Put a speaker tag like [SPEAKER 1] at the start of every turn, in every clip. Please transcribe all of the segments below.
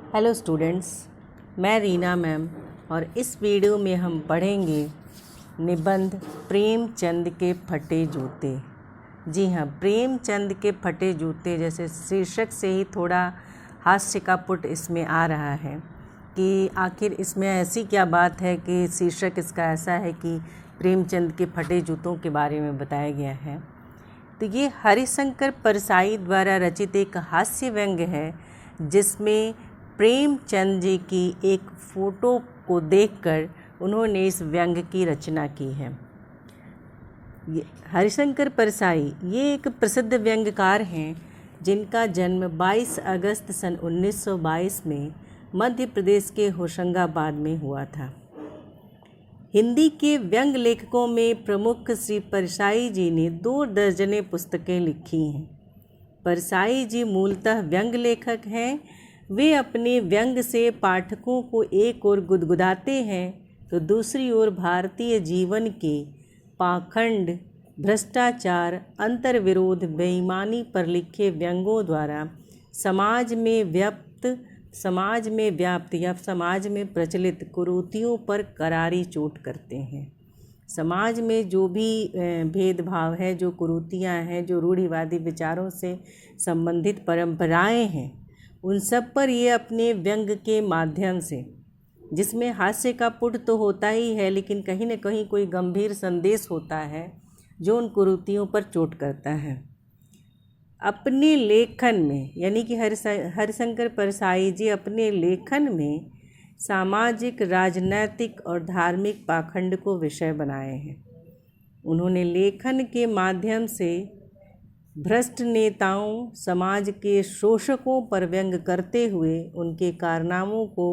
[SPEAKER 1] Hello students, मैं Reena ma'am और इस वीडियो में हम पढ़ेंगे निबंध प्रेमचंद के फटे जूते। जी हाँ, प्रेमचंद के फटे जूते जैसे शीर्षक से ही थोड़ा हास्य का पुट इसमें आ रहा है कि आखिर इसमें ऐसी क्या बात है कि शीर्षक इसका ऐसा है कि प्रेमचंद के फटे जूतों के बारे में बताया गया है। तो ये हरिशंकर परसाई द्वारा रचित एक हास्य व्यंग्य है जिसमें प्रेमचंद जी की एक फ़ोटो को देखकर उन्होंने इस व्यंग्य की रचना की है। ये हरिशंकर परसाई ये एक प्रसिद्ध व्यंग्यकार हैं जिनका जन्म 22 अगस्त सन 1922 में मध्य प्रदेश के होशंगाबाद में हुआ था। हिंदी के व्यंग लेखकों में प्रमुख श्री परसाई जी ने 2 दर्जनें पुस्तकें लिखी हैं। परसाई जी मूलतः व्यंग लेखक हैं। वे अपने व्यंग से पाठकों को एक ओर गुदगुदाते हैं तो दूसरी ओर भारतीय जीवन के पाखंड, भ्रष्टाचार, अंतर्विरोध, बेईमानी पर लिखे व्यंगों द्वारा समाज में व्याप्त या समाज में प्रचलित कुरीतियों पर करारी चोट करते हैं। समाज में जो भी भेदभाव है, जो कुरीतियाँ हैं, जो रूढ़िवादी विचारों से संबंधित परंपराएं हैं, उन सब पर ये अपने व्यंग के माध्यम से, जिसमें हास्य का पुट तो होता ही है लेकिन कहीं न कहीं कोई गंभीर संदेश होता है जो उन कुरीतियों पर चोट करता है। अपने लेखन में यानी कि हरिशंकर परसाई जी अपने लेखन में सामाजिक, राजनैतिक और धार्मिक पाखंड को विषय बनाए हैं। उन्होंने लेखन के माध्यम से भ्रष्ट नेताओं, समाज के शोषकों पर व्यंग करते हुए उनके कारनामों को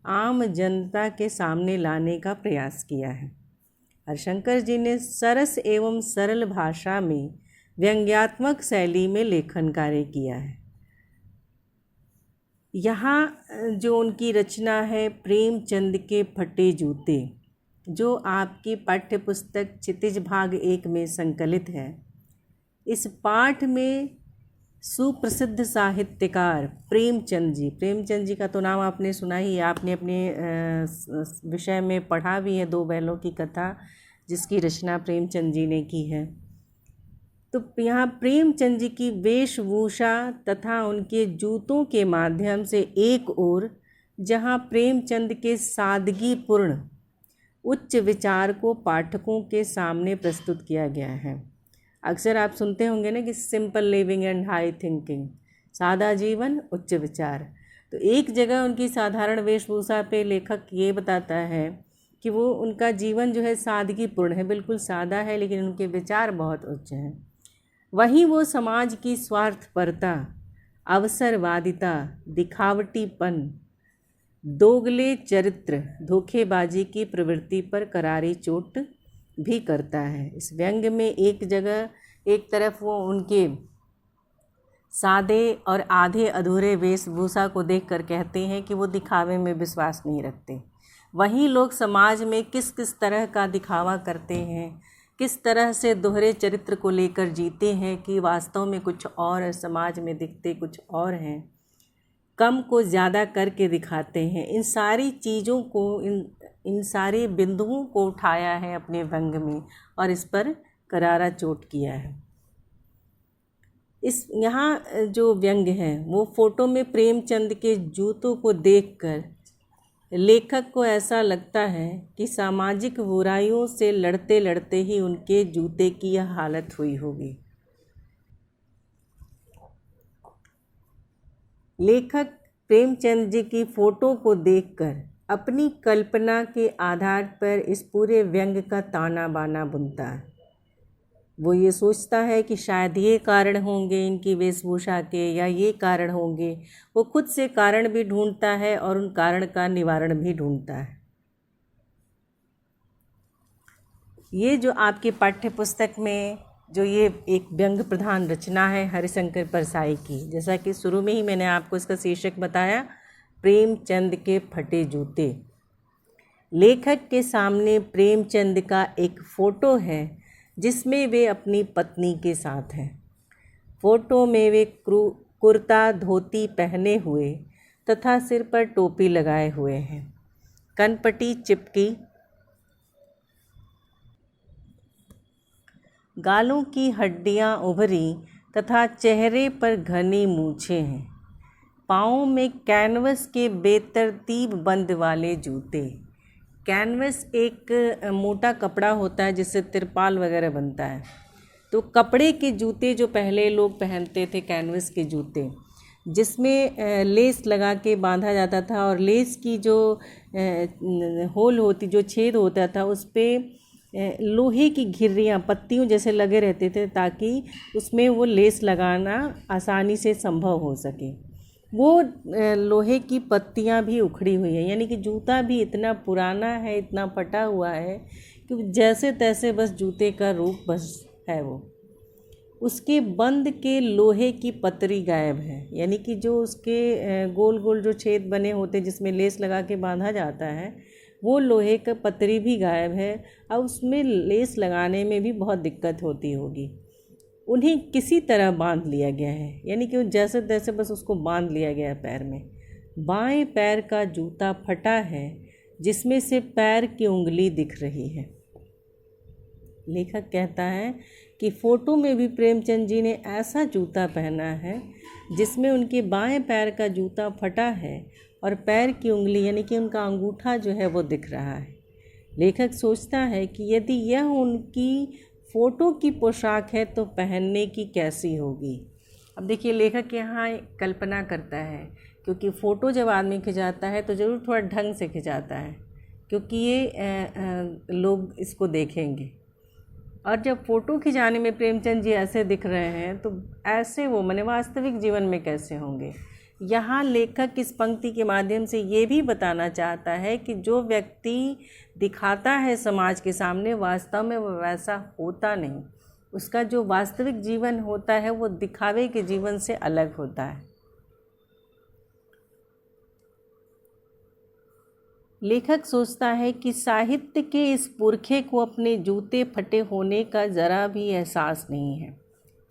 [SPEAKER 1] आम जनता के सामने लाने का प्रयास किया है। हरिशंकर जी ने सरस एवं सरल भाषा में व्यंग्यात्मक शैली में लेखन कार्य किया है। यहाँ जो उनकी रचना है प्रेमचंद के फटे जूते, जो आपकी पाठ्य पुस्तक क्षितिज भाग 1 में संकलित है, इस पाठ में सुप्रसिद्ध साहित्यकार प्रेमचंद जी का तो नाम आपने सुना ही, आपने अपने विषय में पढ़ा भी है 2 बैलों की कथा जिसकी रचना प्रेमचंद जी ने की है। तो यहाँ प्रेमचंद जी की वेशभूषा तथा उनके जूतों के माध्यम से एक ओर जहाँ प्रेमचंद के सादगीपूर्ण उच्च विचार को पाठकों के सामने प्रस्तुत किया गया है। अक्सर आप सुनते होंगे ना कि simple living and high thinking, सादा जीवन उच्च विचार। तो एक जगह उनकी साधारण वेशभूषा पे लेखक ये बताता है कि वो उनका जीवन जो है सादगीपूर्ण है, बिल्कुल सादा है लेकिन उनके विचार बहुत उच्च हैं। वहीं वो समाज की स्वार्थपरता, अवसरवादिता, दिखावटीपन, दोगले चरित्र, धोखेबाजी की प्रवृत्ति पर करारी चोट भी करता है। इस व्यंग्य में एक तरफ वो उनके सादे और आधे अधूरे वेशभूषा को देखकर कहते हैं कि वो दिखावे में विश्वास नहीं रखते। वहीं लोग समाज में किस किस तरह का दिखावा करते हैं, किस तरह से दोहरे चरित्र को लेकर जीते हैं कि वास्तव में कुछ और, समाज में दिखते कुछ और हैं, कम को ज़्यादा करके दिखाते हैं। इन सारी चीज़ों को, इन सारे बिंदुओं को उठाया है अपने व्यंग्य में और इस पर करारा चोट किया है। इस यहाँ जो व्यंग्य है वो फोटो में प्रेमचंद के जूतों को देखकर लेखक को ऐसा लगता है कि सामाजिक बुराइयों से लड़ते लड़ते ही उनके जूते की यह हालत हुई होगी। लेखक प्रेमचंद जी की फ़ोटो को देखकर अपनी कल्पना के आधार पर इस पूरे व्यंग्य का ताना बाना बुनता है। वो ये सोचता है कि शायद ये कारण होंगे इनकी वेशभूषा के, या ये कारण होंगे। वो खुद से कारण भी ढूंढता है और उन कारण का निवारण भी ढूंढता है। ये जो आपके पाठ्य पुस्तक में जो ये एक व्यंग्य प्रधान रचना है हरिशंकर परसाई की, जैसा कि शुरू में ही मैंने आपको इसका शीर्षक बताया, प्रेमचंद के फटे जूते। लेखक के सामने प्रेमचंद का एक फ़ोटो है जिसमें वे अपनी पत्नी के साथ हैं। फ़ोटो में वे कुर्ता धोती पहने हुए तथा सिर पर टोपी लगाए हुए हैं। कनपटी चिपकी, गालों की हड्डियां उभरी तथा चेहरे पर घनी मूछें हैं। पाँवों में कैनवस के बेतरतीब बंद वाले जूते। कैनवस एक मोटा कपड़ा होता है जिससे तिरपाल वगैरह बनता है। तो कपड़े के जूते जो पहले लोग पहनते थे, कैनवस के जूते, जिसमें लेस लगा के बांधा जाता था और लेस की जो होल होती, जो छेद होता था, उस पर लोहे की घिर्रियाँ पत्तियों जैसे लगे रहते थे ताकि उसमें वो लेस लगाना आसानी से संभव हो सके। वो लोहे की पत्तियाँ भी उखड़ी हुई हैं, यानी कि जूता भी इतना पुराना है, इतना फटा हुआ है कि जैसे तैसे बस जूते का रूप बस है। वो उसके बंद के लोहे की पतरी गायब है, यानी कि जो उसके गोल गोल जो छेद बने होते जिसमें लेस लगा के बांधा जाता है, वो लोहे का पतरी भी गायब है। अब उसमें लेस लगाने में भी बहुत दिक्कत होती होगी। उन्हें किसी तरह बांध लिया गया है, यानी कि जैसे तैसे बस उसको बांध लिया गया है पैर में। बाएं पैर का जूता फटा है जिसमें से पैर की उंगली दिख रही है। लेखक कहता है कि फ़ोटो में भी प्रेमचंद जी ने ऐसा जूता पहना है जिसमें उनके बाएं पैर का जूता फटा है और पैर की उंगली यानी कि उनका अंगूठा जो है वो दिख रहा है। लेखक सोचता है कि यदि यह उनकी फ़ोटो की पोशाक है तो पहनने की कैसी होगी। अब देखिए, लेखक यहाँ कल्पना करता है, क्योंकि फ़ोटो जब आदमी खिंचाता है तो ज़रूर थोड़ा ढंग से खिंचाता है, क्योंकि ये लोग इसको देखेंगे। और जब फ़ोटो खिंचाने में प्रेमचंद जी ऐसे दिख रहे हैं तो ऐसे वो माने वास्तविक जीवन में कैसे होंगे। यहाँ लेखक इस पंक्ति के माध्यम से ये भी बताना चाहता है कि जो व्यक्ति दिखाता है समाज के सामने, वास्तव में वो वैसा होता नहीं। उसका जो वास्तविक जीवन होता है वो दिखावे के जीवन से अलग होता है। लेखक सोचता है कि साहित्य के इस पुरखे को अपने जूते फटे होने का ज़रा भी एहसास नहीं है।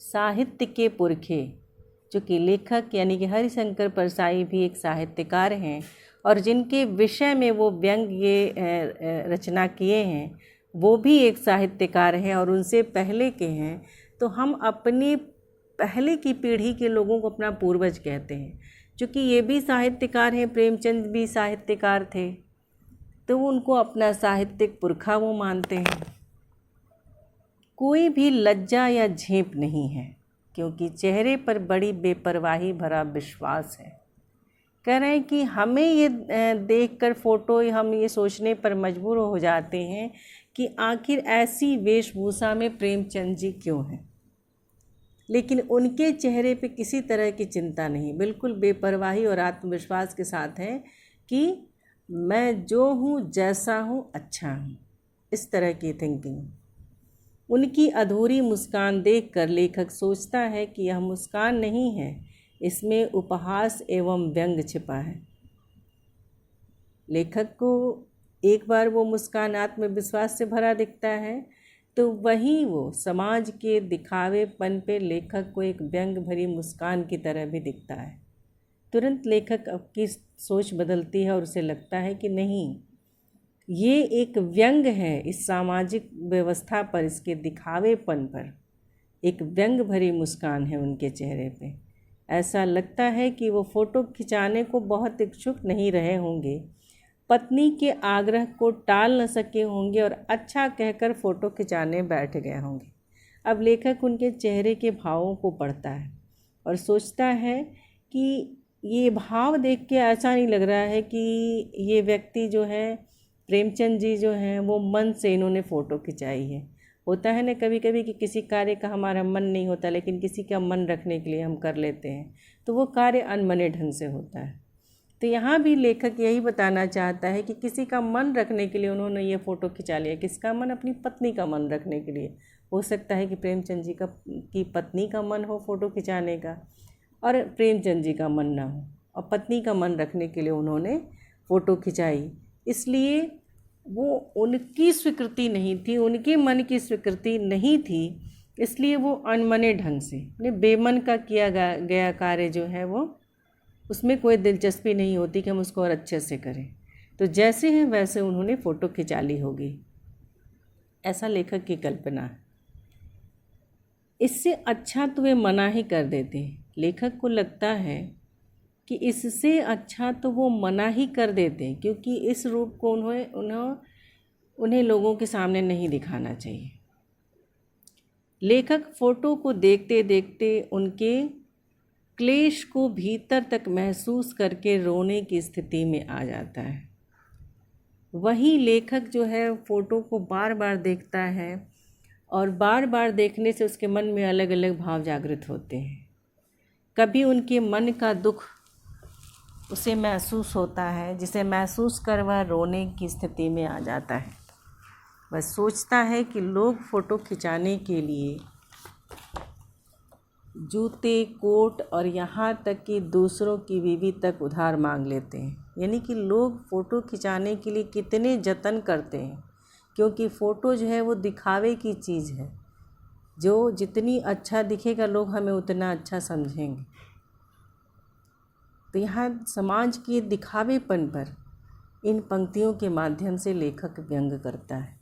[SPEAKER 1] साहित्य के पुरखे, जो कि लेखक यानी कि हरिशंकर परसाई भी एक साहित्यकार हैं और जिनके विषय में वो व्यंग ये रचना किए हैं, वो भी एक साहित्यकार हैं और उनसे पहले के हैं। तो हम अपनी पहले की पीढ़ी के लोगों को अपना पूर्वज कहते हैं। चूँकि ये भी साहित्यकार हैं, प्रेमचंद भी साहित्यकार थे, तो उनको अपना साहित्यिक पुरखा वो मानते हैं। कोई भी लज्जा या झेप नहीं है, क्योंकि चेहरे पर बड़ी बेपरवाही भरा विश्वास है। कह रहे हैं कि हमें ये देखकर फ़ोटो हम ये सोचने पर मजबूर हो जाते हैं कि आखिर ऐसी वेशभूषा में प्रेमचंद जी क्यों हैं। लेकिन उनके चेहरे पे किसी तरह की चिंता नहीं, बिल्कुल बेपरवाही और आत्मविश्वास के साथ हैं कि मैं जो हूँ, जैसा हूँ, अच्छा हूँ। इस तरह की थिंकिंग। उनकी अधूरी मुस्कान देखकर लेखक सोचता है कि यह मुस्कान नहीं है, इसमें उपहास एवं व्यंग छिपा है। लेखक को एक बार वो मुस्कान आत्मविश्वास से भरा दिखता है, तो वहीं वो समाज के दिखावेपन पे लेखक को एक व्यंग भरी मुस्कान की तरह भी दिखता है। तुरंत लेखक की सोच बदलती है और उसे लगता है कि नहीं, ये एक व्यंग है इस सामाजिक व्यवस्था पर, इसके दिखावेपन पर एक व्यंग भरी मुस्कान है उनके चेहरे पे। ऐसा लगता है कि वो फ़ोटो खिंचाने को बहुत इच्छुक नहीं रहे होंगे, पत्नी के आग्रह को टाल न सके होंगे और अच्छा कहकर फ़ोटो खिंचाने बैठ गए होंगे। अब लेखक उनके चेहरे के भावों को पढ़ता है और सोचता है कि ये भाव देख के ऐसा नहीं लग रहा है कि ये व्यक्ति जो है, प्रेमचंद जी जो हैं, वो मन से इन्होंने फ़ोटो खिंचाई है। होता है ना कभी कभी कि किसी कार्य का हमारा मन नहीं होता, लेकिन किसी का मन रखने के लिए हम कर लेते हैं, तो वो कार्य अनमने ढंग से होता है। तो यहाँ भी लेखक यही बताना चाहता है कि किसी का मन रखने के लिए उन्होंने ये फ़ोटो खिंचा लिया। किसका मन? अपनी पत्नी का मन रखने के लिए। हो सकता है कि प्रेमचंद जी की पत्नी का मन हो फ़ोटो खिंचाने का और प्रेमचंद जी का मन ना हो, और पत्नी का मन रखने के लिए उन्होंने फ़ोटो खिंचाई। इसलिए वो उनकी स्वीकृति नहीं थी, उनके मन की स्वीकृति नहीं थी, इसलिए वो अनमने ढंग से, बेमन का किया गया कार्य जो है वो उसमें कोई दिलचस्पी नहीं होती कि हम उसको और अच्छे से करें। तो जैसे हैं वैसे उन्होंने फ़ोटो खिंचा ली होगी, ऐसा लेखक की कल्पना है। इससे अच्छा तो वे मना ही कर देते हैं। लेखक को लगता है कि इससे अच्छा तो वो मना ही कर देते हैं, क्योंकि इस रूप को उन्हें लोगों के सामने नहीं दिखाना चाहिए। लेखक फ़ोटो को देखते देखते उनके क्लेश को भीतर तक महसूस करके रोने की स्थिति में आ जाता है। वही लेखक जो है फ़ोटो को बार बार देखता है और बार बार देखने से उसके मन में अलग अलग भाव जागृत होते हैं। कभी उनके मन का दुख उसे महसूस होता है, जिसे महसूस कर वह रोने की स्थिति में आ जाता है। वह सोचता है कि लोग फ़ोटो खिंचाने के लिए जूते, कोट और यहाँ तक कि दूसरों की बीवी तक उधार मांग लेते हैं। यानी कि लोग फ़ोटो खिंचाने के लिए कितने जतन करते हैं, क्योंकि फ़ोटो जो है वो दिखावे की चीज़ है। जो जितनी अच्छा दिखेगा लोग हमें उतना अच्छा समझेंगे। तो यहाँ समाज के दिखावेपन पर इन पंक्तियों के माध्यम से लेखक व्यंग करता है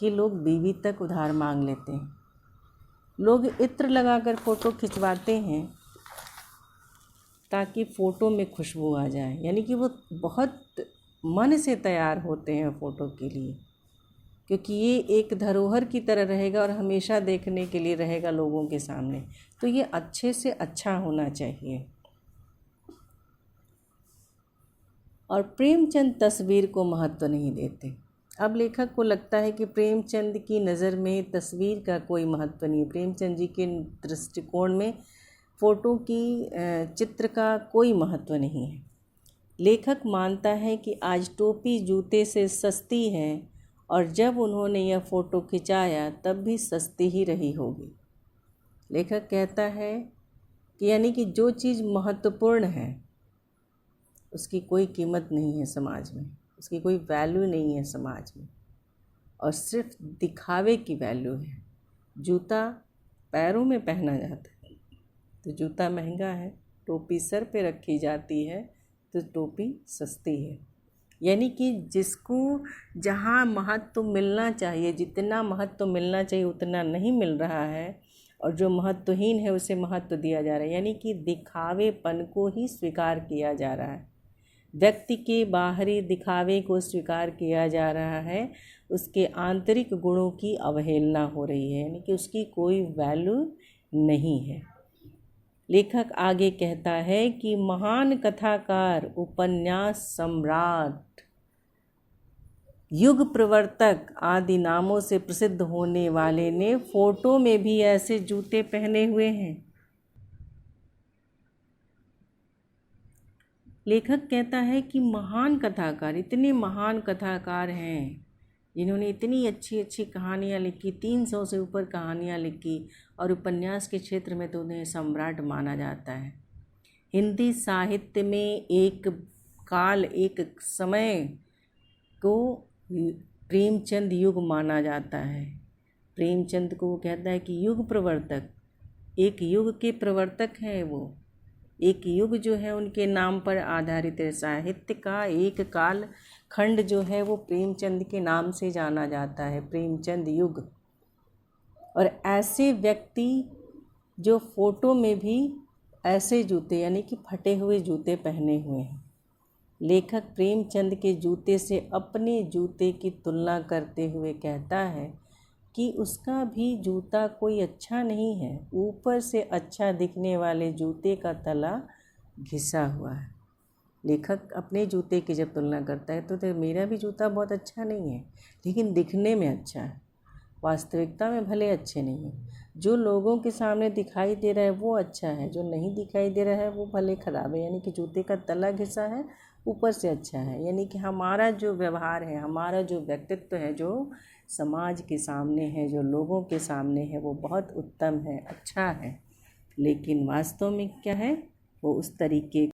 [SPEAKER 1] कि लोग बीवी तक उधार मांग लेते हैं। लोग इत्र लगाकर फ़ोटो खिंचवाते हैं ताकि फ़ोटो में खुशबू आ जाए, यानी कि वो बहुत मन से तैयार होते हैं फ़ोटो के लिए, क्योंकि ये एक धरोहर की तरह रहेगा और हमेशा देखने के लिए रहेगा लोगों के सामने। तो ये अच्छे से अच्छा होना चाहिए। और प्रेमचंद तस्वीर को महत्व नहीं देते। अब लेखक को लगता है कि प्रेमचंद की नज़र में तस्वीर का कोई महत्व नहीं है। प्रेमचंद जी के दृष्टिकोण में फ़ोटो की चित्र का कोई महत्व नहीं है। लेखक मानता है कि आज टोपी जूते से सस्ती है और जब उन्होंने यह फ़ोटो खिंचाया तब भी सस्ती ही रही होगी। लेखक कहता है कि यानी कि जो चीज़ महत्वपूर्ण है उसकी कोई कीमत नहीं है समाज में, उसकी कोई वैल्यू नहीं है समाज में, और सिर्फ दिखावे की वैल्यू है। जूता पैरों में पहना जाता है तो जूता महंगा है, टोपी सर पे रखी जाती है तो टोपी सस्ती है। यानी कि जिसको जहाँ महत्व मिलना चाहिए, जितना महत्व मिलना चाहिए उतना नहीं मिल रहा है, और जो महत्वहीन है उसे महत्व दिया जा रहा है। यानी कि दिखावेपन को ही स्वीकार किया जा रहा है, व्यक्ति के बाहरी दिखावे को स्वीकार किया जा रहा है, उसके आंतरिक गुणों की अवहेलना हो रही है, यानी कि उसकी कोई वैल्यू नहीं है। लेखक आगे कहता है कि महान कथाकार, उपन्यास सम्राट, युग प्रवर्तक आदि नामों से प्रसिद्ध होने वाले ने फ़ोटो में भी ऐसे जूते पहने हुए हैं। लेखक कहता है कि महान कथाकार, इतने महान कथाकार हैं जिन्होंने इतनी अच्छी अच्छी कहानियाँ लिखी, 300 से ऊपर कहानियाँ लिखी, और उपन्यास के क्षेत्र में तो उन्हें सम्राट माना जाता है। हिंदी साहित्य में एक काल, एक समय को प्रेमचंद युग माना जाता है। प्रेमचंद को कहता है कि युग प्रवर्तक, एक युग के प्रवर्तक हैं वो। एक युग जो है उनके नाम पर आधारित है। साहित्य का एक काल खंड जो है वो प्रेमचंद के नाम से जाना जाता है, प्रेमचंद युग। और ऐसे व्यक्ति जो फ़ोटो में भी ऐसे जूते, यानी कि फटे हुए जूते पहने हुए हैं। लेखक प्रेमचंद के जूते से अपने जूते की तुलना करते हुए कहता है कि उसका भी जूता कोई अच्छा नहीं है। ऊपर से अच्छा दिखने वाले जूते का तला घिसा हुआ है। लेखक अपने जूते की जब तुलना करता है तो मेरा भी जूता बहुत अच्छा नहीं है, लेकिन दिखने में अच्छा है, वास्तविकता में भले अच्छे नहीं है। जो लोगों के सामने दिखाई दे रहा है वो अच्छा है, जो नहीं दिखाई दे रहा है वो भले ख़राब है। यानी कि जूते का तला घिसा है, ऊपर से अच्छा है। यानी कि हमारा जो व्यवहार है, हमारा जो व्यक्तित्व है, जो समाज के सामने है, जो लोगों के सामने है, वो बहुत उत्तम है, अच्छा है, लेकिन वास्तव में क्या है वो उस तरीके।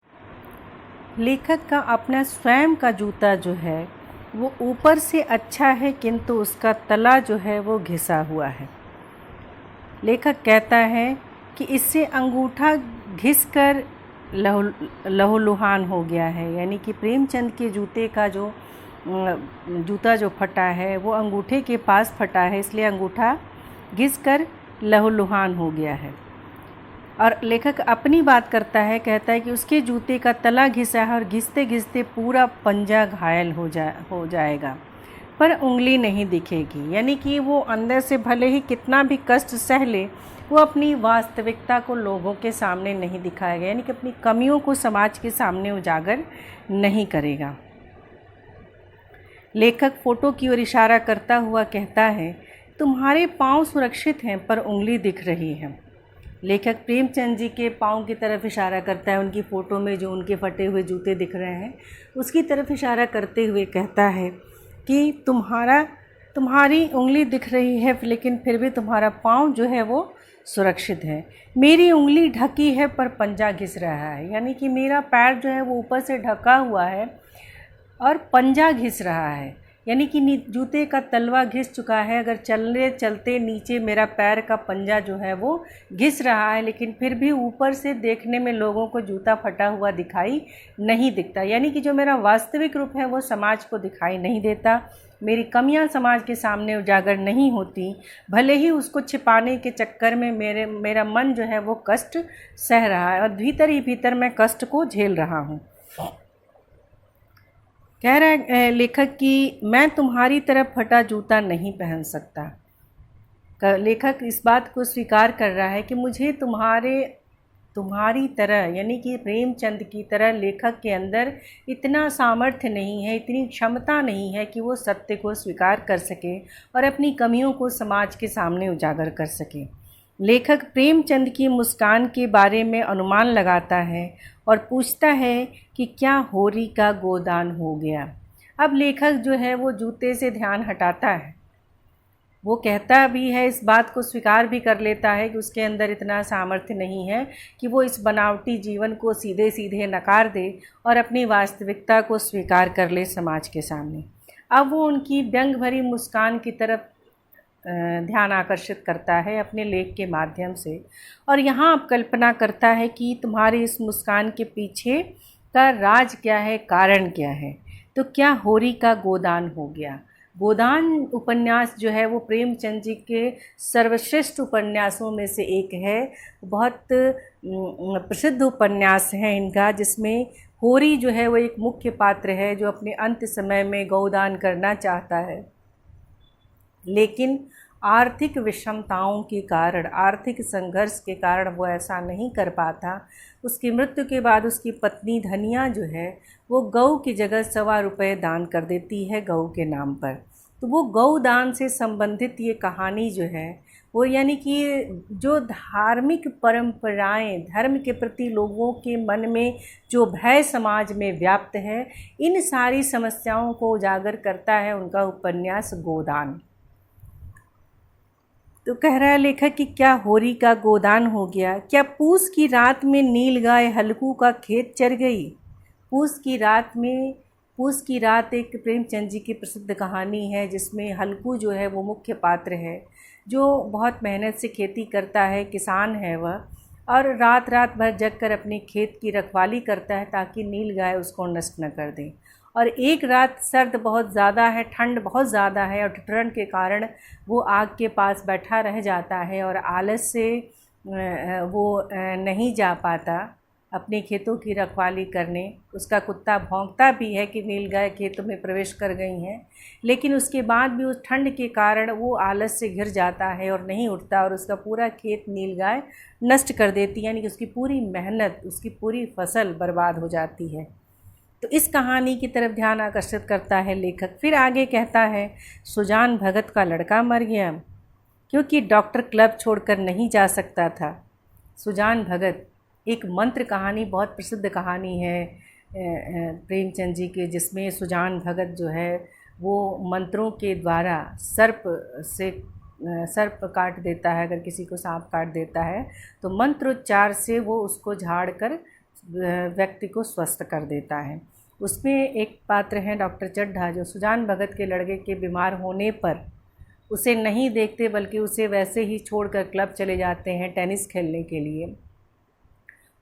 [SPEAKER 1] लेखक का अपना स्वयं का जूता जो है वो ऊपर से अच्छा है, किंतु उसका तला जो है वो घिसा हुआ है। लेखक कहता है कि इससे अंगूठा घिसकर लहू लहूलुहान हो गया है। यानी कि प्रेमचंद के जूते का जो जूता जो फटा है वो अंगूठे के पास फटा है, इसलिए अंगूठा घिसकर लहूलुहान हो गया है। और लेखक अपनी बात करता है, कहता है कि उसके जूते का तला घिसा है और घिसते घिसते पूरा पंजा घायल हो जाएगा, पर उंगली नहीं दिखेगी। यानी कि वो अंदर से भले ही कितना भी कष्ट सह ले, वो अपनी वास्तविकता को लोगों के सामने नहीं दिखाएगा, यानी कि अपनी कमियों को समाज के सामने उजागर नहीं करेगा। लेखक फोटो की ओर इशारा करता हुआ कहता है, तुम्हारे पाँव सुरक्षित हैं पर उंगली दिख रही है। लेखक प्रेमचंद जी के पाँव की तरफ इशारा करता है, उनकी फ़ोटो में जो उनके फटे हुए जूते दिख रहे हैं उसकी तरफ इशारा करते हुए कहता है कि तुम्हारी उंगली दिख रही है, लेकिन फिर भी तुम्हारा पाँव जो है वो सुरक्षित है। मेरी उंगली ढकी है पर पंजा घिस रहा है, यानी कि मेरा पैर जो है वो ऊपर से ढका हुआ है और पंजा घिस रहा है, यानी कि जूते का तलवा घिस चुका है। अगर चलते चलते नीचे मेरा पैर का पंजा जो है वो घिस रहा है, लेकिन फिर भी ऊपर से देखने में लोगों को जूता फटा हुआ दिखाई नहीं दिखता, यानी कि जो मेरा वास्तविक रूप है वो समाज को दिखाई नहीं देता। मेरी कमियां समाज के सामने उजागर नहीं होती, भले ही उसको छिपाने के चक्कर में मेरा मन जो है वो कष्ट सह रहा है और भीतर ही भीतर मैं कष्ट को झेल रहा हूँ। कह रहा है लेखक कि मैं तुम्हारी तरफ फटा जूता नहीं पहन सकता। लेखक इस बात को स्वीकार कर रहा है कि मुझे तुम्हारी तरह, यानी कि प्रेमचंद की तरह लेखक के अंदर इतना सामर्थ्य नहीं है, इतनी क्षमता नहीं है कि वो सत्य को स्वीकार कर सके और अपनी कमियों को समाज के सामने उजागर कर सके। लेखक प्रेमचंद की मुस्कान के बारे में अनुमान लगाता है और पूछता है कि क्या होरी का गोदान हो गया। अब लेखक जो है वो जूते से ध्यान हटाता है, वो कहता भी है, इस बात को स्वीकार भी कर लेता है कि उसके अंदर इतना सामर्थ्य नहीं है कि वो इस बनावटी जीवन को सीधे सीधे नकार दे और अपनी वास्तविकता को स्वीकार कर ले समाज के सामने। अब वो उनकी व्यंग भरी मुस्कान की तरफ ध्यान आकर्षित करता है अपने लेख के माध्यम से, और यहाँ अब कल्पना करता है कि तुम्हारी इस मुस्कान के पीछे का राज क्या है, कारण क्या है। तो क्या होरी का गोदान हो गया। गोदान उपन्यास जो है वो प्रेमचंद जी के सर्वश्रेष्ठ उपन्यासों में से एक है। बहुत प्रसिद्ध उपन्यास है इनका, जिसमें होरी जो है वो एक मुख्य पात्र है जो अपने अंत समय में गौदान करना चाहता है, लेकिन आर्थिक विषमताओं के कारण, आर्थिक संघर्ष के कारण वो ऐसा नहीं कर पाता। उसकी मृत्यु के बाद उसकी पत्नी धनिया जो है वो गौ की जगह 1.25 रुपये दान कर देती है गौ के नाम पर। तो वो गौ दान से संबंधित ये कहानी जो है वो, यानी कि जो धार्मिक परंपराएं, धर्म के प्रति लोगों के मन में जो भय समाज में व्याप्त है, इन सारी समस्याओं को उजागर करता है उनका उपन्यास गोदान। तो कह रहा है लेखक कि क्या होरी का गोदान हो गया। क्या पूस की रात में नील गाय हल्कू का खेत चर गई। पूस की रात एक प्रेमचंद जी की प्रसिद्ध कहानी है, जिसमें हल्कू जो है वो मुख्य पात्र है, जो बहुत मेहनत से खेती करता है, किसान है वह, और रात रात भर जग कर अपने खेत की रखवाली करता है ताकि नील गाय उसको नष्ट न कर दे। और एक रात सर्द बहुत ज़्यादा है, ठंड बहुत ज़्यादा है, और ठिठुरन के कारण वो आग के पास बैठा रह जाता है और आलस से वो नहीं जा पाता अपने खेतों की रखवाली करने। उसका कुत्ता भौंकता भी है कि नील गाय खेतों में प्रवेश कर गई हैं, लेकिन उसके बाद भी उस ठंड के कारण वो आलस से घिर जाता है और नहीं उठता, और उसका पूरा खेत नील गाय नष्ट कर देती है, यानी कि उसकी पूरी मेहनत, उसकी पूरी फसल बर्बाद हो जाती है। तो इस कहानी की तरफ ध्यान आकर्षित करता है लेखक। फिर आगे कहता है, सुजान भगत का लड़का मर गया क्योंकि डॉक्टर क्लब छोड़कर नहीं जा सकता था। सुजान भगत एक मंत्र कहानी, बहुत प्रसिद्ध कहानी है प्रेमचंद जी के, जिसमें सुजान भगत जो है वो मंत्रों के द्वारा सर्प काट देता है। अगर किसी को सांप काट देता है तो मंत्रोच्चार से वो उसको झाड़ कर व्यक्ति को स्वस्थ कर देता है। उसमें एक पात्र है डॉक्टर चड्ढा, जो सुजान भगत के लड़के के बीमार होने पर उसे नहीं देखते बल्कि उसे वैसे ही छोड़कर क्लब चले जाते हैं टेनिस खेलने के लिए।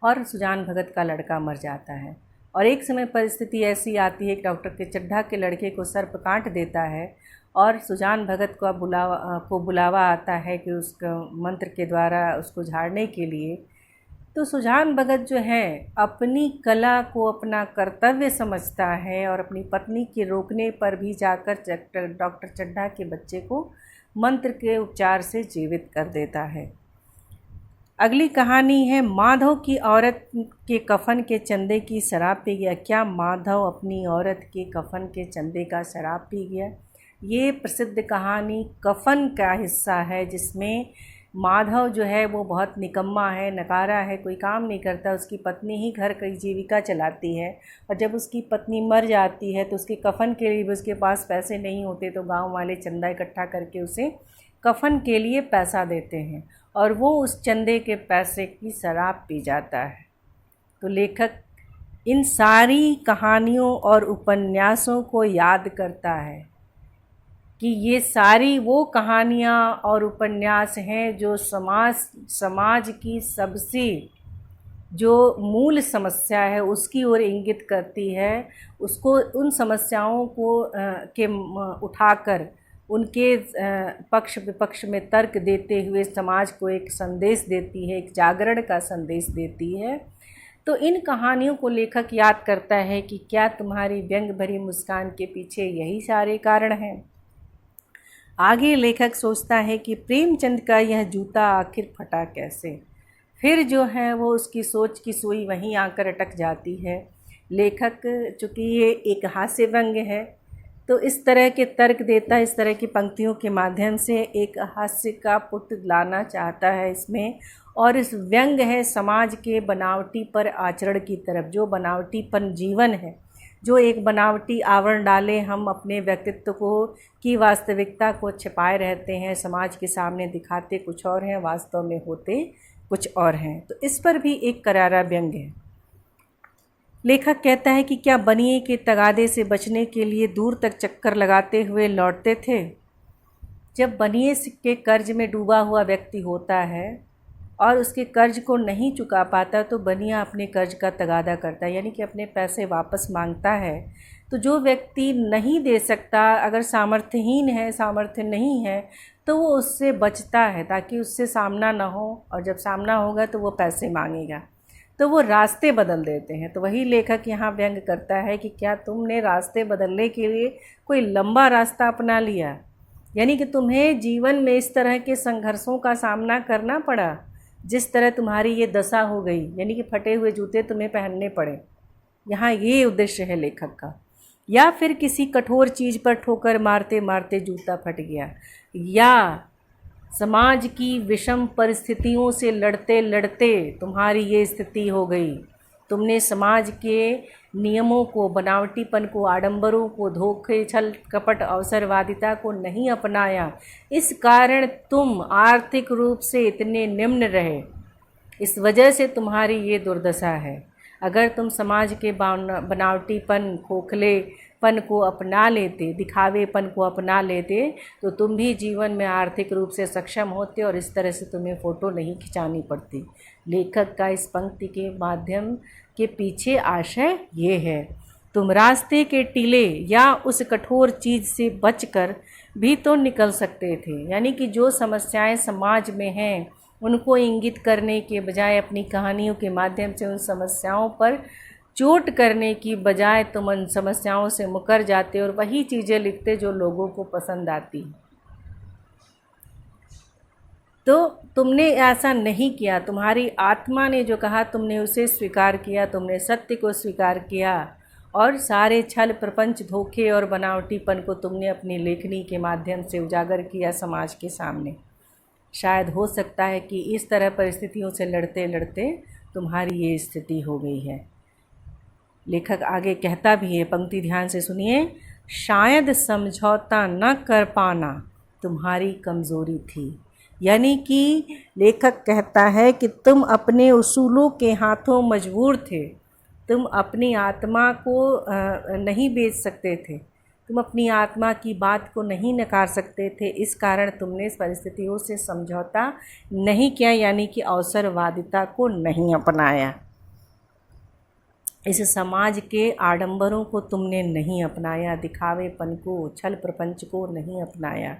[SPEAKER 1] और सुजान भगत का लड़का मर जाता है। और एक समय परिस्थिति ऐसी आती है कि डॉक्टर के चड्ढा के लड़के को सर्प काट देता है और सुजान भगत को बुलावा आता है कि उसका मंत्र के द्वारा उसको झाड़ने के लिए। तो सुजान भगत जो है अपनी कला को अपना कर्तव्य समझता है और अपनी पत्नी के रोकने पर भी जाकर डॉक्टर चड्ढा के बच्चे को मंत्र के उपचार से जीवित कर देता है। अगली कहानी है माधव की औरत के कफन के चंदे की शराब पी गया। क्या माधव अपनी औरत के कफन के चंदे का शराब पी गया? ये प्रसिद्ध कहानी कफन का हिस्सा है, जिसमें माधव जो है वो बहुत निकम्मा है, नकारा है, कोई काम नहीं करता। उसकी पत्नी ही घर की जीविका चलाती है और जब उसकी पत्नी मर जाती है तो उसके कफन के लिए भी उसके पास पैसे नहीं होते, तो गांव वाले चंदा इकट्ठा करके उसे कफन के लिए पैसा देते हैं और वो उस चंदे के पैसे की शराब पी जाता है। तो लेखक इन सारी कहानियों और उपन्यासों को याद करता है कि ये सारी वो कहानियाँ और उपन्यास हैं जो समाज की सबसे जो मूल समस्या है उसकी ओर इंगित करती है। उसको उन समस्याओं को उठाकर उनके पक्ष विपक्ष में तर्क देते हुए समाज को एक संदेश देती है, एक जागरण का संदेश देती है। तो इन कहानियों को लेखक याद करता है कि क्या तुम्हारी व्यंग भरी मुस्कान के पीछे यही सारे कारण हैं। आगे लेखक सोचता है कि प्रेमचंद का यह जूता आखिर फटा कैसे। फिर जो है वो उसकी सोच की सुई वहीं आकर अटक जाती है। लेखक चूँकि ये एक हास्य व्यंग है तो इस तरह के तर्क देता है, इस तरह की पंक्तियों के माध्यम से एक हास्य का पुट लाना चाहता है इसमें। और इस व्यंग है समाज के बनावटी पर आचरण की तरफ, जो बनावटीपन जीवन है, जो एक बनावटी आवरण डाले हम अपने व्यक्तित्व को की वास्तविकता को छिपाए रहते हैं, समाज के सामने दिखाते कुछ और हैं, वास्तव में होते कुछ और हैं। तो इस पर भी एक करारा व्यंग है। लेखक कहता है कि क्या बनिए के तगादे से बचने के लिए दूर तक चक्कर लगाते हुए लौटते थे। जब बनिए के कर्ज में डूबा हुआ व्यक्ति होता है और उसके कर्ज को नहीं चुका पाता तो बनिया अपने कर्ज का तगादा करता है, यानी कि अपने पैसे वापस मांगता है। तो जो व्यक्ति नहीं दे सकता, अगर सामर्थ्यहीन है, सामर्थ्य नहीं है, तो वो उससे बचता है ताकि उससे सामना ना हो, और जब सामना होगा तो वो पैसे मांगेगा। तो वो रास्ते बदल देते हैं। तो वही लेखक यहाँ व्यंग करता है कि क्या तुमने रास्ते बदलने के लिए कोई लंबा रास्ता अपना लिया, यानी कि तुम्हें जीवन में इस तरह के संघर्षों का सामना करना पड़ा जिस तरह तुम्हारी ये दशा हो गई, यानी कि फटे हुए जूते तुम्हें पहनने पड़े। यहाँ ये उद्देश्य है लेखक का। या फिर किसी कठोर चीज़ पर ठोकर मारते मारते जूता फट गया, या समाज की विषम परिस्थितियों से लड़ते लड़ते तुम्हारी ये स्थिति हो गई। तुमने समाज के नियमों को, बनावटीपन को, आडंबरों को, धोखे, छल कपट, अवसरवादिता को नहीं अपनाया। इस कारण तुम आर्थिक रूप से इतने निम्न रहे, इस वजह से तुम्हारी ये दुर्दशा है। अगर तुम समाज के बनावटीपन, खोखलेपन को अपना लेते, दिखावेपन को अपना लेते, तो तुम भी जीवन में आर्थिक रूप से सक्षम होते और इस तरह से तुम्हें फ़ोटो नहीं खिंचानी पड़ती। लेखक का इस पंक्ति के माध्यम के पीछे आशय ये है, तुम रास्ते के टीले या उस कठोर चीज़ से बचकर भी तो निकल सकते थे। यानी कि जो समस्याएं समाज में हैं उनको इंगित करने के बजाय अपनी कहानियों के माध्यम से उन समस्याओं पर चोट करने की बजाय तुम उन समस्याओं से मुकर जाते और वही चीज़ें लिखते जो लोगों को पसंद आती। तो तुमने ऐसा नहीं किया, तुम्हारी आत्मा ने जो कहा तुमने उसे स्वीकार किया, तुमने सत्य को स्वीकार किया और सारे छल प्रपंच, धोखे और बनावटीपन को तुमने अपनी लेखनी के माध्यम से उजागर किया समाज के सामने। शायद हो सकता है कि इस तरह परिस्थितियों से लड़ते लड़ते तुम्हारी ये स्थिति हो गई है। लेखक आगे कहता भी है, पंक्ति ध्यान से सुनिए, शायद समझौता न कर पाना तुम्हारी कमज़ोरी थी। यानी कि लेखक कहता है कि तुम अपने उसूलों के हाथों मजबूर थे, तुम अपनी आत्मा को नहीं बेच सकते थे, तुम अपनी आत्मा की बात को नहीं नकार सकते थे। इस कारण तुमने इस परिस्थितियों से समझौता नहीं किया, यानी कि अवसरवादिता को नहीं अपनाया। इस समाज के आडंबरों को तुमने नहीं अपनाया, दिखावेपन को, छल प्रपंच को नहीं अपनाया।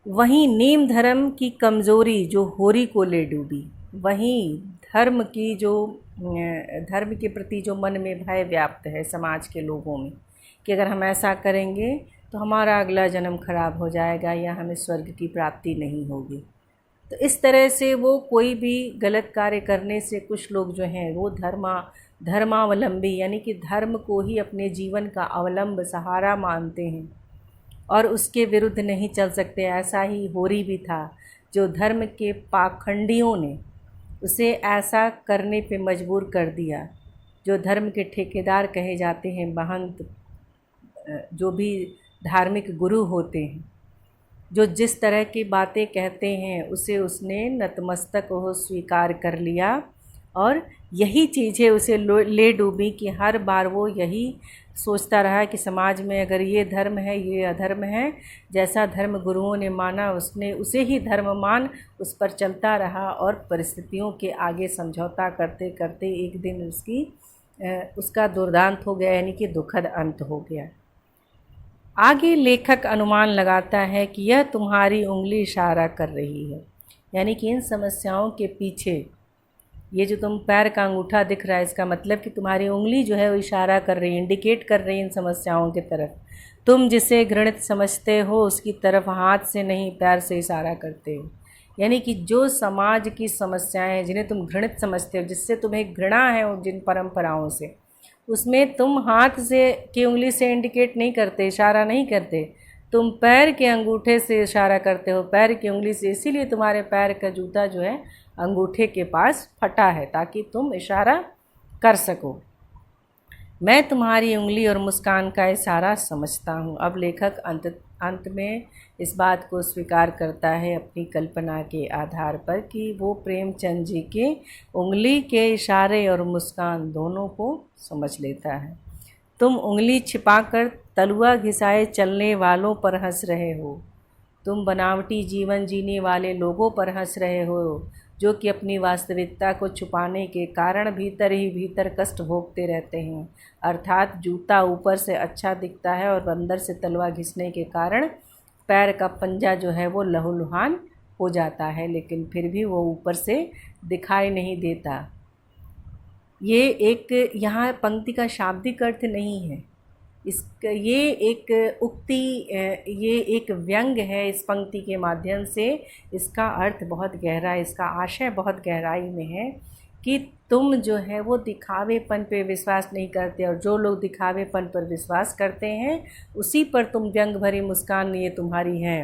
[SPEAKER 1] वहीं नेम धर्म की कमज़ोरी जो होरी को ले डूबी, वहीं धर्म की जो धर्म के प्रति जो मन में भय व्याप्त है समाज के लोगों में कि अगर हम ऐसा करेंगे तो हमारा अगला जन्म खराब हो जाएगा या हमें स्वर्ग की प्राप्ति नहीं होगी। तो इस तरह से वो कोई भी गलत कार्य करने से कुछ लोग जो हैं वो धर्मावलंबी यानी कि धर्म को ही अपने जीवन का अवलंब सहारा मानते हैं और उसके विरुद्ध नहीं चल सकते। ऐसा ही होरी भी था जो धर्म के पाखंडियों ने उसे ऐसा करने पे मजबूर कर दिया। जो धर्म के ठेकेदार कहे जाते हैं, महंत, जो भी धार्मिक गुरु होते हैं, जो जिस तरह की बातें कहते हैं उसे उसने नतमस्तक हो स्वीकार कर लिया और यही चीज़ें उसे ले डूबी कि हर बार वो यही सोचता रहा कि समाज में अगर ये धर्म है, ये अधर्म है, जैसा धर्म गुरुओं ने माना उसने उसे ही धर्म मान उस पर चलता रहा और परिस्थितियों के आगे समझौता करते करते एक दिन उसका दुर्दांत हो गया, यानी कि दुखद अंत हो गया। आगे लेखक अनुमान लगाता है कि यह तुम्हारी उंगली इशारा कर रही है, यानी कि इन समस्याओं के पीछे ये जो तुम पैर का अंगूठा दिख रहा है इसका मतलब कि तुम्हारी उंगली जो है वो इशारा कर रही है, इंडिकेट कर रही है इन समस्याओं की तरफ। तुम जिसे घृणित समझते हो उसकी तरफ हाथ से नहीं पैर से इशारा करते हो। यानी कि जो समाज की समस्याएं हैं जिन्हें तुम घृणित समझते हो, जिससे तुम्हें घृणा है जिन परंपराओं से, उसमें तुम हाथ से की उंगली से इंडिकेट नहीं करते, इशारा नहीं करते, तुम पैर के अंगूठे से इशारा करते हो, पैर की उंगली से। इसीलिए तुम्हारे पैर का जूता जो है अंगूठे के पास फटा है ताकि तुम इशारा कर सको। मैं तुम्हारी उंगली और मुस्कान का इशारा समझता हूँ। अब लेखक अंत में इस बात को स्वीकार करता है अपनी कल्पना के आधार पर कि वो प्रेमचंद जी के उंगली के इशारे और मुस्कान दोनों को समझ लेता है। तुम उंगली छिपाकर तलुआ घिसाए चलने वालों पर हंस रहे हो। तुम बनावटी जीवन जीने वाले लोगों पर हंस रहे हो जो कि अपनी वास्तविकता को छुपाने के कारण भीतर ही भीतर कष्ट भोगते रहते हैं। अर्थात जूता ऊपर से अच्छा दिखता है और अंदर से तलवा घिसने के कारण पैर का पंजा जो है वो लहूलुहान हो जाता है, लेकिन फिर भी वो ऊपर से दिखाई नहीं देता। ये एक यहाँ पंक्ति का शाब्दिक अर्थ नहीं है, ये एक उक्ति, ये एक व्यंग है। इस पंक्ति के माध्यम से इसका अर्थ बहुत गहरा है, इसका आशय बहुत गहराई में है कि तुम जो है वो दिखावेपन पे विश्वास नहीं करते और जो लोग दिखावेपन पर विश्वास करते हैं उसी पर तुम व्यंग भरी मुस्कान ये तुम्हारी है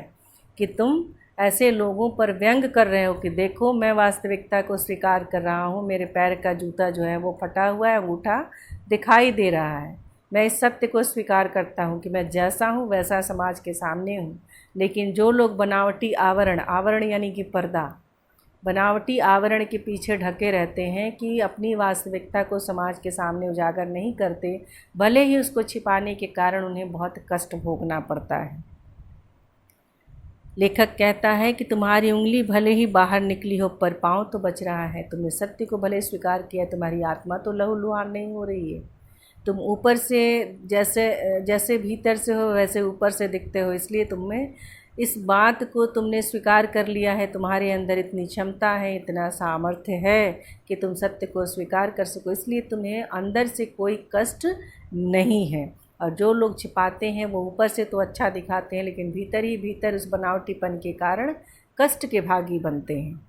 [SPEAKER 1] कि तुम ऐसे लोगों पर व्यंग कर रहे हो कि देखो मैं वास्तविकता को स्वीकार कर रहा हूँ, मेरे पैर का जूता जो है वो फटा हुआ है, अंगूठा दिखाई दे रहा है। मैं इस सत्य को स्वीकार करता हूँ कि मैं जैसा हूँ वैसा समाज के सामने हूँ। लेकिन जो लोग बनावटी आवरण यानी कि पर्दा, बनावटी आवरण के पीछे ढके रहते हैं कि अपनी वास्तविकता को समाज के सामने उजागर नहीं करते, भले ही उसको छिपाने के कारण उन्हें बहुत कष्ट भोगना पड़ता है। लेखक कहता है कि तुम्हारी उंगली भले ही बाहर निकली हो पर पाँव तो बच रहा है। तुमने सत्य को भले स्वीकार किया, तुम्हारी आत्मा तो लहूलुहान नहीं हो रही है। तुम ऊपर से जैसे भीतर से हो वैसे ऊपर से दिखते हो, इसलिए तुम्हें इस बात को तुमने स्वीकार कर लिया है। तुम्हारे अंदर इतनी क्षमता है, इतना सामर्थ्य है कि तुम सत्य को स्वीकार कर सको, इसलिए तुम्हें अंदर से कोई कष्ट नहीं है। और जो लोग छिपाते हैं वो ऊपर से तो अच्छा दिखाते हैं लेकिन भीतर ही भीतर उस बनावटीपन के कारण कष्ट के भागी बनते हैं।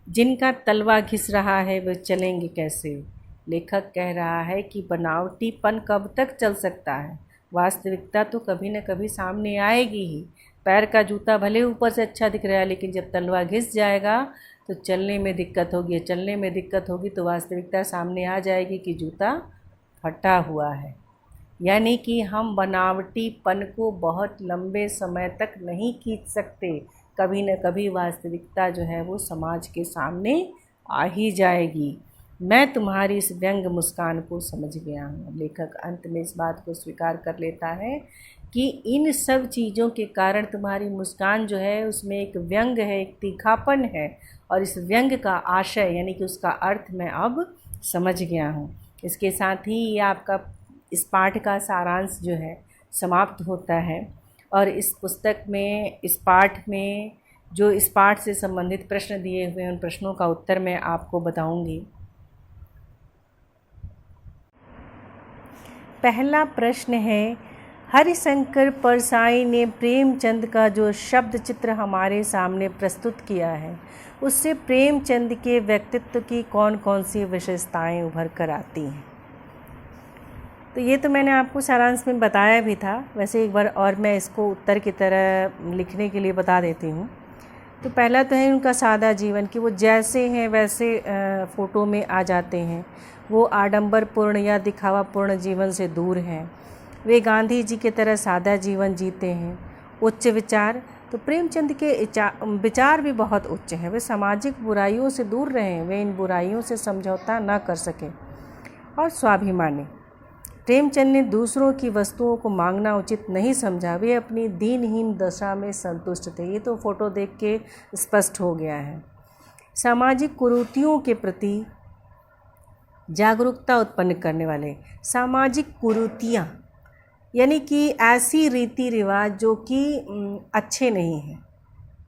[SPEAKER 1] जिनका तलवा घिस रहा है वे चलेंगे कैसे? लेखक कह रहा है कि बनावटीपन कब तक चल सकता है, वास्तविकता तो कभी न कभी सामने आएगी ही। पैर का जूता भले ऊपर से अच्छा दिख रहा है लेकिन जब तलवा घिस जाएगा तो चलने में दिक्कत होगी, चलने में दिक्कत होगी तो वास्तविकता सामने आ जाएगी कि जूता फटा हुआ है। यानी कि हम बनावटीपन को बहुत लंबे समय तक नहीं खींच सकते, कभी न कभी वास्तविकता जो है वो समाज के सामने आ ही जाएगी। मैं तुम्हारी इस व्यंग मुस्कान को समझ गया हूँ। लेखक अंत में इस बात को स्वीकार कर लेता है कि इन सब चीज़ों के कारण तुम्हारी मुस्कान जो है उसमें एक व्यंग है, एक तीखापन है और इस व्यंग का आशय यानी कि उसका अर्थ मैं अब समझ गया हूँ। इसके साथ ही ये आपका इस पाठ का सारांश जो है समाप्त होता है। और इस पुस्तक में, इस पाठ में जो इस पाठ से संबंधित प्रश्न दिए हुए हैं, उन प्रश्नों का उत्तर मैं आपको बताऊंगी। पहला प्रश्न है, हरिशंकर परसाई ने प्रेमचंद का जो शब्द चित्र हमारे सामने प्रस्तुत किया है, उससे प्रेमचंद के व्यक्तित्व की कौन कौन सी विशेषताएं उभर कर आती हैं? तो ये तो मैंने आपको सारांश में बताया भी था, वैसे एक बार और मैं इसको उत्तर की तरह लिखने के लिए बता देती हूँ। तो पहला तो है उनका सादा जीवन, कि वो जैसे हैं वैसे फ़ोटो में आ जाते हैं। वो आडंबरपूर्ण या दिखावापूर्ण जीवन से दूर हैं। वे गांधी जी की तरह सादा जीवन जीते हैं। उच्च विचार, तो प्रेमचंद के विचार भी बहुत उच्च हैं। वे सामाजिक बुराइयों से दूर रहे, वे इन बुराइयों से समझौता न कर सके। और स्वाभिमानी, प्रेमचंद ने दूसरों की वस्तुओं को मांगना उचित नहीं समझा, वे अपनी दीनहीन दशा में संतुष्ट थे। ये तो फोटो देख के स्पष्ट हो गया है। सामाजिक कुरीतियों के प्रति जागरूकता उत्पन्न करने वाले, सामाजिक कुरीतियाँ यानी कि ऐसी रीति रिवाज जो कि अच्छे नहीं हैं,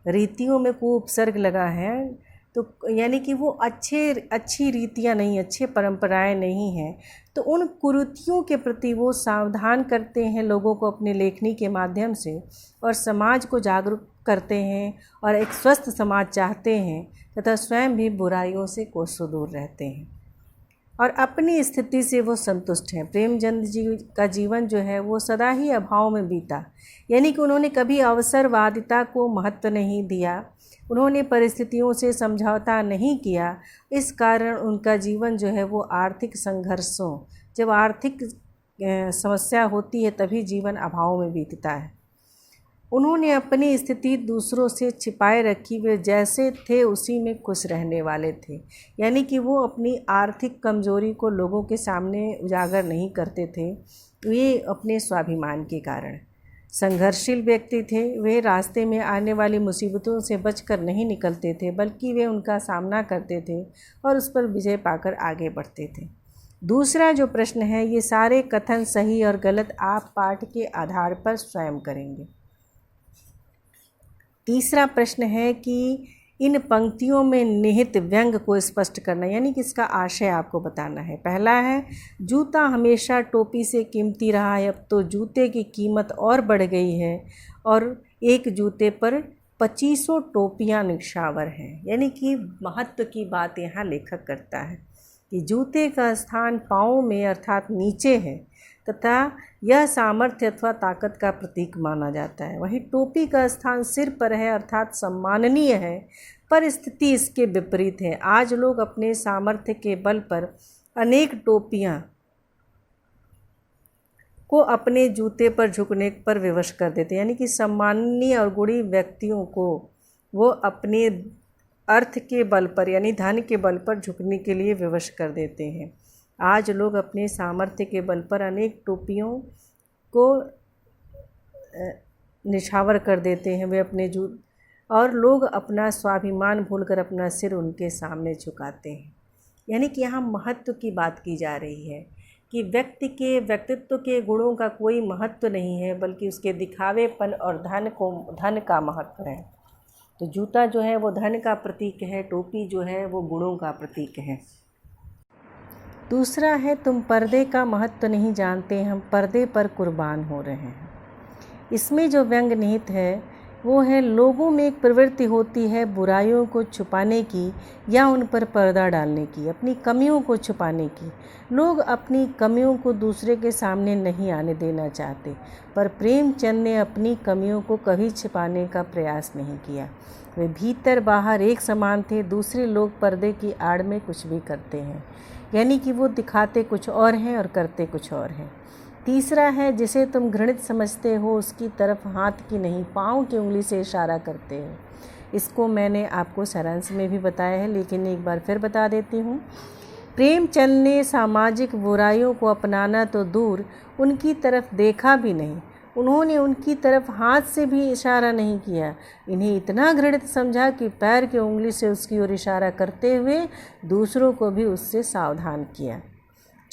[SPEAKER 1] रीतियों में कुउपसर्ग लगा है, तो यानी कि वो अच्छी रीतियाँ नहीं, अच्छे परंपराएं नहीं हैं, तो उन कुरीतियों के प्रति वो सावधान करते हैं लोगों को अपने लेखनी के माध्यम से, और समाज को जागरूक करते हैं और एक स्वस्थ समाज चाहते हैं, तथा स्वयं भी बुराइयों से कोसों दूर रहते हैं और अपनी स्थिति से वो संतुष्ट हैं। प्रेमचंद जी का जीवन जो है वो सदा ही अभाव में बीता, यानी कि उन्होंने कभी अवसरवादिता को महत्व नहीं दिया, उन्होंने परिस्थितियों से समझौता नहीं किया। इस कारण उनका जीवन जो है वो आर्थिक संघर्षों, जब आर्थिक समस्या होती है तभी जीवन अभाव में बीतता है। उन्होंने अपनी स्थिति दूसरों से छिपाए रखी, वे जैसे थे उसी में खुश रहने वाले थे, यानी कि वो अपनी आर्थिक कमजोरी को लोगों के सामने उजागर नहीं करते थे, वे अपने स्वाभिमान के कारण। संघर्षशील व्यक्ति थे, वे रास्ते में आने वाली मुसीबतों से बचकर नहीं निकलते थे, बल्कि वे उनका सामना करते थे और उस पर विजय पाकर आगे बढ़ते थे। दूसरा जो प्रश्न है, ये सारे कथन सही और गलत आप पाठ के आधार पर स्वयं करेंगे। तीसरा प्रश्न है कि इन पंक्तियों में निहित व्यंग को स्पष्ट करना, यानी कि इसका आशय आपको बताना है। पहला है, जूता हमेशा टोपी से कीमती रहा है, अब तो जूते की कीमत और बढ़ गई है और एक जूते पर 2500 टोपियाँ निछावर हैं। यानी कि महत्व की बात यहाँ लेखक करता है कि जूते का स्थान पाँव में अर्थात नीचे है तथा यह सामर्थ्य अथवा ताकत का प्रतीक माना जाता है। वहीं टोपी का स्थान सिर पर है अर्थात सम्माननीय है, पर स्थिति इसके विपरीत है। आज लोग अपने सामर्थ्य के बल पर अनेक टोपियां को अपने जूते पर झुकने पर विवश कर देते हैं, यानी कि सम्माननीय और गुणी व्यक्तियों को वो अपने अर्थ के बल पर यानी धन के बल पर झुकने के लिए विवश कर देते हैं। आज लोग अपने सामर्थ्य के बल पर अनेक टोपियों को निछावर कर देते हैं, वे अपने और लोग अपना स्वाभिमान भूलकर अपना सिर उनके सामने झुकाते हैं। यानी कि यहाँ महत्व की बात की जा रही है कि व्यक्ति के व्यक्तित्व के गुणों का कोई महत्व नहीं है, बल्कि उसके दिखावेपन और धन का महत्व है। तो जूता जो है वो धन का प्रतीक है, टोपी जो है वो गुणों का प्रतीक है। दूसरा है, तुम पर्दे का महत्व नहीं जानते, हम पर्दे पर कुर्बान हो रहे हैं। इसमें जो व्यंग निहित है वो है, लोगों में एक प्रवृत्ति होती है बुराइयों को छुपाने की या उन पर पर्दा डालने की, अपनी कमियों को छुपाने की। लोग अपनी कमियों को दूसरे के सामने नहीं आने देना चाहते, पर प्रेमचंद ने अपनी कमियों को कभी छिपाने का प्रयास नहीं किया। वे भीतर बाहर एक समान थे। दूसरे लोग पर्दे की आड़ में कुछ भी करते हैं, यानी कि वो दिखाते कुछ और हैं और करते कुछ और हैं। तीसरा है, जिसे तुम घृणित समझते हो उसकी तरफ हाथ की नहीं पाँव की उंगली से इशारा करते हो। इसको मैंने आपको सारांश में भी बताया है, लेकिन एक बार फिर बता देती हूँ। प्रेमचंद ने सामाजिक बुराइयों को अपनाना तो दूर, उनकी तरफ देखा भी नहीं। उन्होंने उनकी तरफ हाथ से भी इशारा नहीं किया। इन्हें इतना घृणित समझा कि पैर की उंगली से उसकी ओर इशारा करते हुए दूसरों को भी उससे सावधान किया।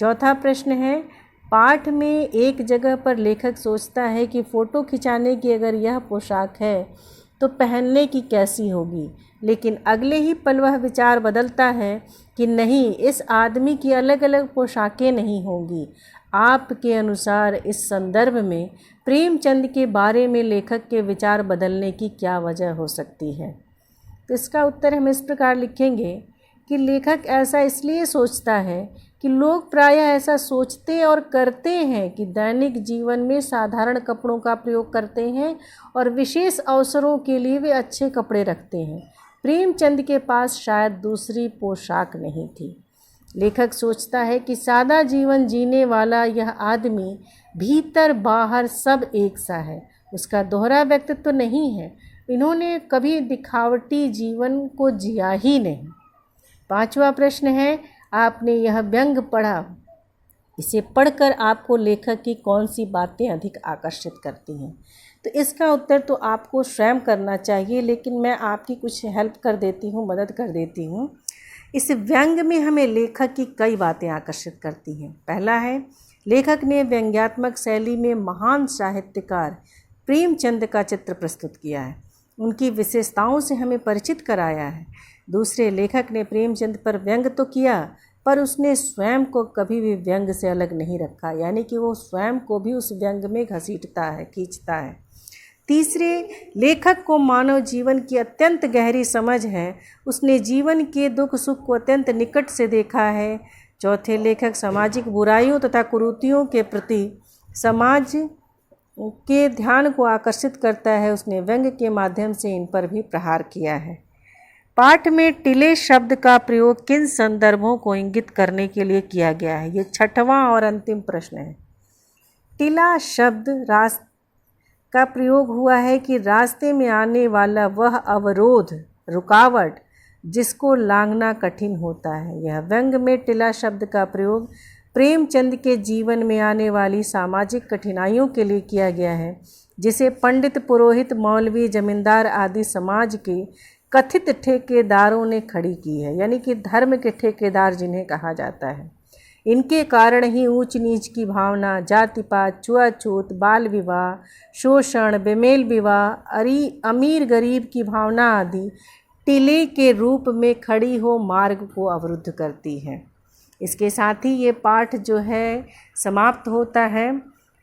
[SPEAKER 1] चौथा प्रश्न है, पाठ में एक जगह पर लेखक सोचता है कि फ़ोटो खिंचाने की अगर यह पोशाक है तो पहनने की कैसी होगी, लेकिन अगले ही पल वह विचार बदलता है कि नहीं, इस आदमी की अलग अलग पोशाकें नहीं होंगी। आपके अनुसार इस संदर्भ में प्रेमचंद के बारे में लेखक के विचार बदलने की क्या वजह हो सकती है? तो इसका उत्तर हम इस प्रकार लिखेंगे कि लेखक ऐसा इसलिए सोचता है कि लोग प्रायः ऐसा सोचते और करते हैं कि दैनिक जीवन में साधारण कपड़ों का प्रयोग करते हैं और विशेष अवसरों के लिए वे अच्छे कपड़े रखते हैं। प्रेमचंद के पास शायद दूसरी पोशाक नहीं थी। लेखक सोचता है कि सादा जीवन जीने वाला यह आदमी भीतर बाहर सब एक सा है, उसका दोहरा व्यक्तित्व तो नहीं है। इन्होंने कभी दिखावटी जीवन को जिया ही नहीं। पांचवा प्रश्न है, आपने यह व्यंग पढ़ा, इसे पढ़कर आपको लेखक की कौन सी बातें अधिक आकर्षित करती हैं? तो इसका उत्तर तो आपको स्वयं करना चाहिए, लेकिन मैं आपकी कुछ हेल्प कर देती हूँ, मदद कर देती हूँ। इस व्यंग में हमें लेखक की कई बातें आकर्षित करती हैं। पहला है, लेखक ने व्यंग्यात्मक शैली में महान साहित्यकार प्रेमचंद का चित्र प्रस्तुत किया है, उनकी विशेषताओं से हमें परिचित कराया है। दूसरे, लेखक ने प्रेमचंद पर व्यंग तो किया, पर उसने स्वयं को कभी भी व्यंग से अलग नहीं रखा, यानी कि वो स्वयं को भी उस व्यंग में घसीटता है, खींचता है। तीसरे, लेखक को मानव जीवन की अत्यंत गहरी समझ है, उसने जीवन के दुख सुख को अत्यंत निकट से देखा है। चौथे, लेखक सामाजिक बुराइयों तथा कुरीतियों के प्रति समाज के ध्यान को आकर्षित करता है, उसने व्यंग के माध्यम से इन पर भी प्रहार किया है। पाठ में टिले शब्द का प्रयोग किन संदर्भों को इंगित करने के लिए किया गया है? ये छठवां और अंतिम प्रश्न है। टिला शब्द का प्रयोग हुआ है कि रास्ते में आने वाला वह अवरोध, रुकावट जिसको लांघना कठिन होता है। यह व्यंग में टिला शब्द का प्रयोग प्रेमचंद के जीवन में आने वाली सामाजिक कठिनाइयों के लिए किया गया है, जिसे पंडित, पुरोहित, मौलवी, जमींदार आदि समाज के कथित ठेकेदारों ने खड़ी की है, यानी कि धर्म के ठेकेदार जिन्हें कहा जाता है। इनके कारण ही ऊंच नीच की भावना, जाति पात, छुआछूत, बाल विवाह, शोषण, बेमेल विवाह, अमीर गरीब की भावना आदि टिले के रूप में खड़ी हो मार्ग को अवरुद्ध करती है। इसके साथ ही ये पाठ जो है समाप्त होता है।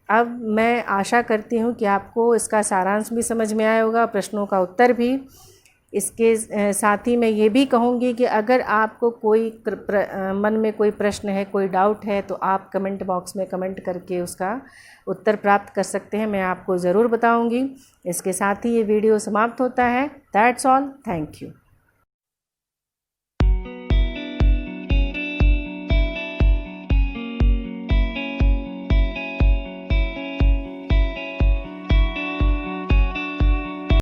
[SPEAKER 1] अब मैं आशा करती हूँ कि आपको इसका सारांश भी समझ में आया होगा, प्रश्नों का उत्तर भी। इसके साथ ही मैं ये भी कहूँगी कि अगर आपको कोई मन में कोई प्रश्न है, कोई डाउट है, तो आप कमेंट बॉक्स में कमेंट करके उसका उत्तर प्राप्त कर सकते हैं, मैं आपको ज़रूर बताऊँगी। इसके साथ ही ये वीडियो समाप्त होता है। That's all, thank you.